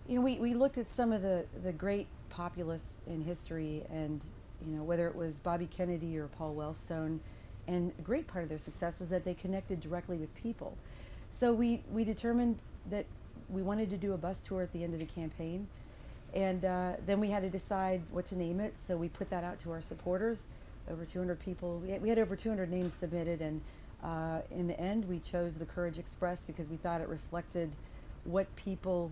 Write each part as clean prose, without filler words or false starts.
We looked at some of the great populists in history, and whether it was Bobby Kennedy or Paul Wellstone, and a great part of their success was that they connected directly with people. So we determined that we wanted to do a bus tour at the end of the campaign, and then we had to decide what to name it. So we put that out to our supporters, over 200 people. We had over 200 names submitted, and in the end, we chose the Courage Express because we thought it reflected what people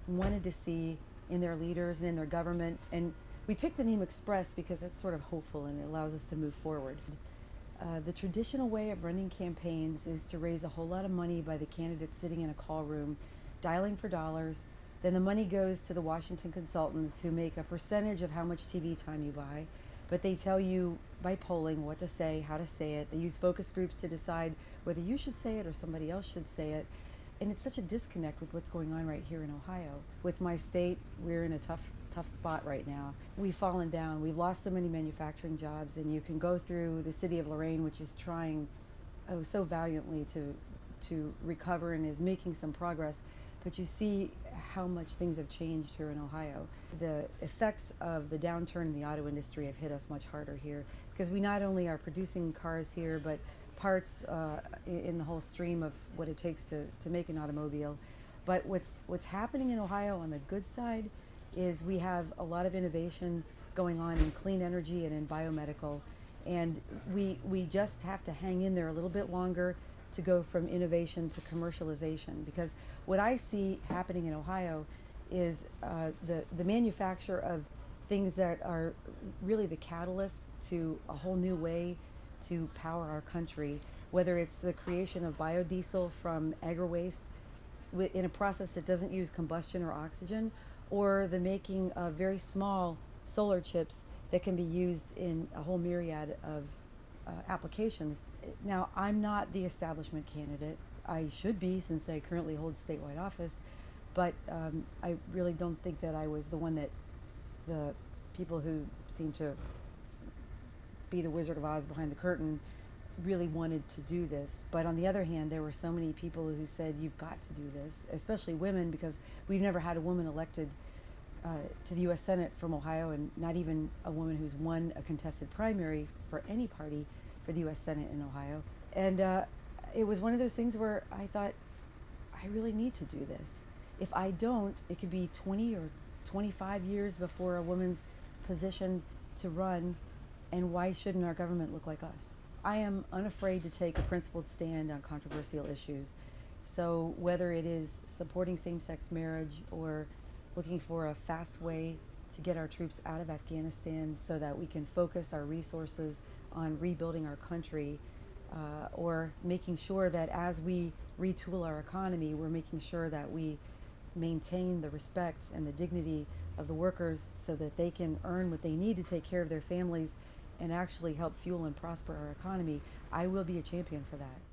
wanted to see in their leaders and in their government. And we picked the name Express because it's sort of hopeful and it allows us to move forward. The traditional way of running campaigns is to raise a whole lot of money by the candidates sitting in a call room, dialing for dollars. Then the money goes to the Washington consultants who make a percentage of how much TV time you buy, but they tell you by polling what to say, how to say it. They use focus groups to decide whether you should say it or somebody else should say it. And it's such a disconnect with what's going on right here in Ohio. With my state, we're in a tough spot right now. We've fallen down. We've lost so many manufacturing jobs, and you can go through the city of Lorain, which is trying so valiantly to recover and is making some progress, but you see how much things have changed here in Ohio. The effects of the downturn in the auto industry have hit us much harder here because we not only are producing cars here, but parts in the whole stream of what it takes to make an automobile. But what's happening in Ohio on the good side is we have a lot of innovation going on in clean energy and in biomedical, and we just have to hang in there a little bit longer to go from innovation to commercialization, because what I see happening in Ohio is the manufacture of things that are really the catalyst to a whole new way to power our country, whether it's the creation of biodiesel from agri waste in a process that doesn't use combustion or oxygen, or the making of very small solar chips that can be used in a whole myriad of applications. Now, I'm not the establishment candidate. I should be, since I currently hold statewide office, but I really don't think that I was the one that the people who seem to be the Wizard of Oz behind the curtain really wanted to do this. But on the other hand, there were so many people who said, you've got to do this, especially women, because we've never had a woman elected to the U.S. Senate from Ohio, and not even a woman who's won a contested primary for any party for the U.S. Senate in Ohio. And it was one of those things where I thought, I really need to do this. If I don't, it could be 20 or 25 years before a woman's position to run, and why shouldn't our government look like us? I am unafraid to take a principled stand on controversial issues. So whether it is supporting same-sex marriage or looking for a fast way to get our troops out of Afghanistan so that we can focus our resources on rebuilding our country, or making sure that as we retool our economy, we're making sure that we maintain the respect and the dignity of the workers so that they can earn what they need to take care of their families and actually help fuel and prosper our economy, I will be a champion for that.